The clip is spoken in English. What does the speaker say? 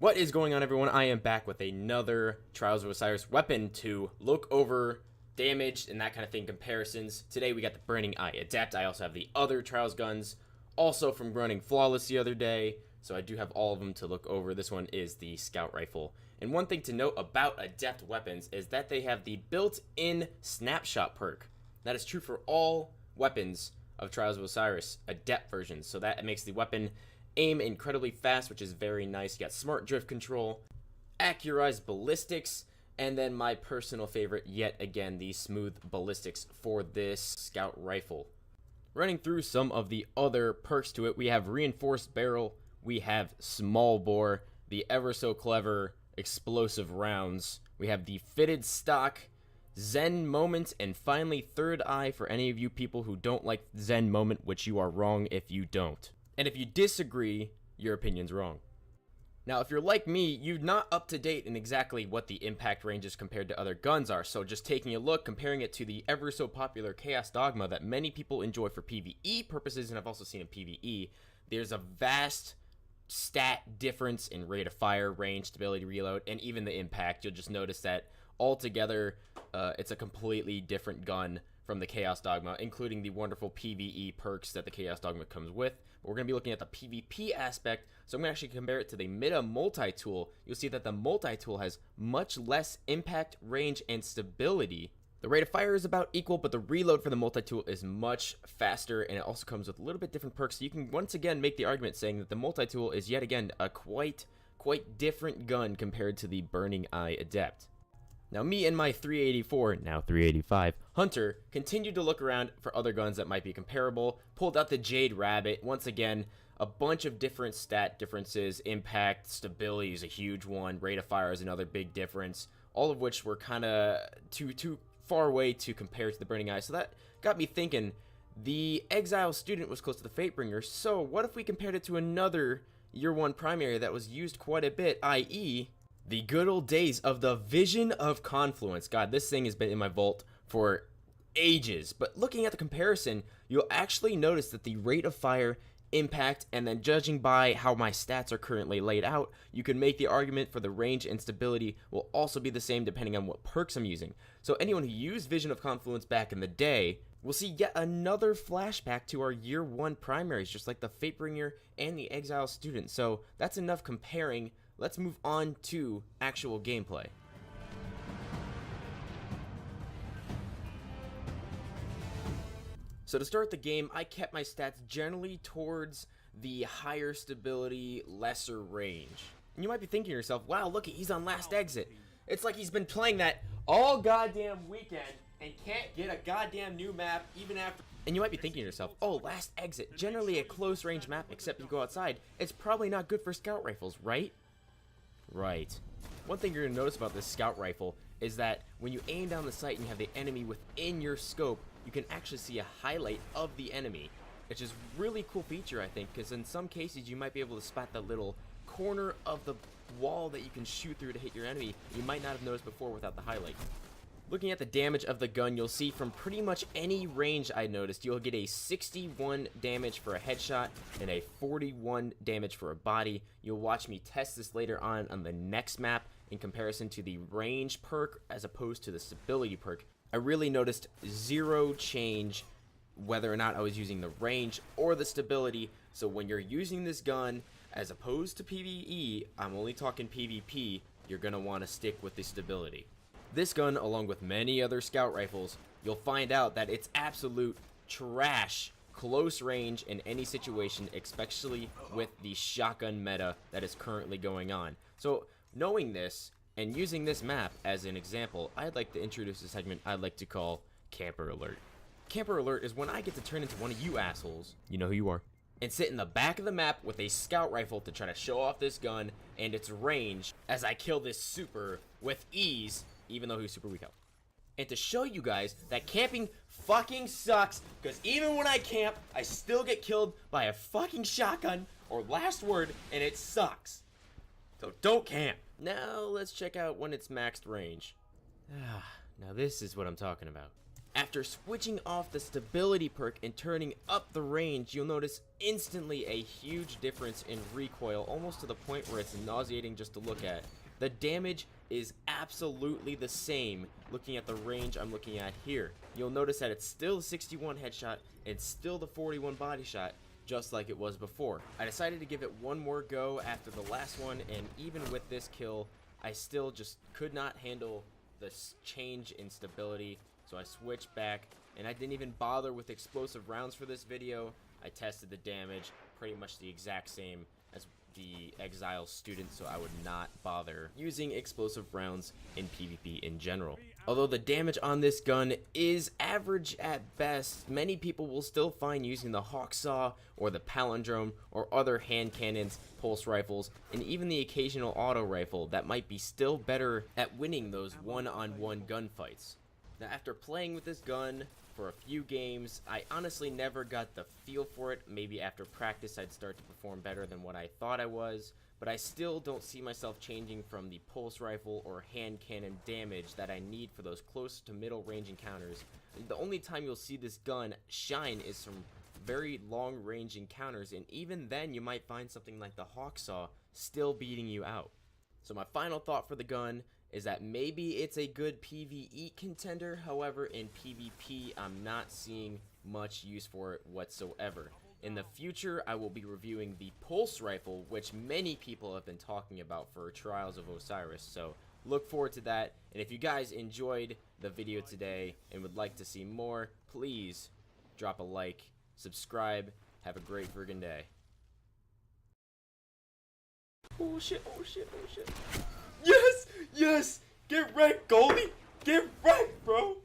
What is going on, everyone? I am back with another Trials of Osiris weapon to look over damage and that kind of thing comparisons. Today we got the Burning Eye Adept. I also have the other Trials guns, also from running Flawless the other day, so I do have all of them to look over. This one is the Scout Rifle. And one thing to note about Adept weapons is that they have the built-in Snapshot perk. That is true for all weapons of Trials of Osiris Adept versions, so that makes the weapon aim incredibly fast, which is very nice. You got smart drift control, accurized ballistics, and then my personal favorite yet again, the smooth ballistics for this scout rifle. Running through some of the other perks to it, we have reinforced barrel, we have small bore, the ever so clever explosive rounds, we have the fitted stock, Zen moment, and finally third eye for any of you people who don't like Zen moment, which you are wrong if you don't. And if you disagree, your opinion's wrong. Now, if you're like me, you're not up to date in exactly what the impact ranges compared to other guns are. So just taking a look, comparing it to the ever so popular Chaos Dogma that many people enjoy for PvE purposes, and I've also seen in PvE, there's a vast stat difference in rate of fire, range, stability, reload, and even the impact. You'll just notice that altogether, it's a completely different gun from the Chaos Dogma, including the wonderful PvE perks that the Chaos Dogma comes with. But we're going to be looking at the PvP aspect, so I'm going to actually compare it to the Meta Multi-Tool. You'll see that the Multi-Tool has much less impact, range, and stability. The rate of fire is about equal, but the reload for the Multi-Tool is much faster, and it also comes with a little bit different perks. So you can once again make the argument saying that the Multi-Tool is yet again a quite different gun compared to the Burning Eye Adept. Now, me and my 384, now 385, Hunter continued to look around for other guns that might be comparable, pulled out the Jade Rabbit. Once again, a bunch of different stat differences. Impact, stability is a huge one, rate of fire is another big difference, all of which were kind of too far away to compare to the Burning Eye. So that got me thinking, the Exile Student was close to the Fatebringer, so what if we compared it to another Year 1 primary that was used quite a bit, i.e., the good old days of the Vision of Confluence. God, this thing has been in my vault for ages. But looking at the comparison, you'll actually notice that the rate of fire, impact, and then judging by how my stats are currently laid out, you can make the argument for the range and stability will also be the same depending on what perks I'm using. So anyone who used Vision of Confluence back in the day will see yet another flashback to our Year 1 primaries, just like the Fatebringer and the Exile Student. So that's enough comparing. Let's move on to actual gameplay. So to start the game, I kept my stats generally towards the higher stability, lesser range. And you might be thinking to yourself, wow, look, he's on last exit. It's like he's been playing that all goddamn weekend and can't get a goddamn new map even after. And you might be thinking to yourself, oh, last exit, generally a close range map except you go outside. It's probably not good for scout rifles, right? Right. One thing you're going to notice about this scout rifle is that when you aim down the sight and you have the enemy within your scope, you can actually see a highlight of the enemy, which is a really cool feature, I think, because in some cases you might be able to spot the little corner of the wall that you can shoot through to hit your enemy you might not have noticed before without the highlight. Looking at the damage of the gun, you'll see from pretty much any range I noticed, you'll get a 61 damage for a headshot and a 41 damage for a body. You'll watch me test this later on the next map in comparison to the range perk as opposed to the stability perk. I really noticed zero change whether or not I was using the range or the stability. So when you're using this gun as opposed to PvE, I'm only talking PvP, you're going to want to stick with the stability. This gun, along with many other scout rifles, you'll find out that it's absolute trash close range in any situation, especially with the shotgun meta that is currently going on. So knowing this and using this map as an example, I'd like to introduce a segment I'd like to call Camper Alert. Camper Alert is when I get to turn into one of you assholes, you know who you are, and sit in the back of the map with a scout rifle to try to show off this gun and its range as I kill this super with ease, even though he's super weak health. And to show you guys that camping fucking sucks, because even when I camp, I still get killed by a fucking shotgun or last word, and it sucks. So don't camp. Now let's check out when it's maxed range. Now this is what I'm talking about. After switching off the stability perk and turning up the range, you'll notice instantly a huge difference in recoil, almost to the point where it's nauseating just to look at. The damage is absolutely the same looking at the range I'm looking at here. You'll notice that it's still a 61 headshot and still the 41 body shot, just like it was before. I decided to give it one more go after the last one, and even with this kill, I still just could not handle this change in stability. So I switched back, and I didn't even bother with explosive rounds for this video. I tested the damage, pretty much the exact same as the Exile student, so I would not bother using explosive rounds in PvP in general. Although the damage on this gun is average at best, many people will still find using the Hawksaw or the Palindrome or other hand cannons, pulse rifles, and even the occasional auto rifle that might be still better at winning those one-on-one gunfights. Now, after playing with this gun for a few games, I honestly never got the feel for it. Maybe after practice I'd start to perform better than what I thought I was, but I still don't see myself changing from the pulse rifle or hand cannon damage that I need for those close to middle range encounters. The only time you'll see this gun shine is from very long range encounters, and even then you might find something like the Hawksaw still beating you out. So my final thought for the gun is that maybe it's a good PvE contender. However, in PvP, I'm not seeing much use for it whatsoever. In the future, I will be reviewing the pulse rifle, which many people have been talking about for Trials of Osiris, so look forward to that. And if you guys enjoyed the video today and would like to see more, please drop a like, subscribe, have a great friggin' day. Oh shit, oh shit, oh shit. Yes! Yes! Get wrecked, Goldie! Get wrecked, bro!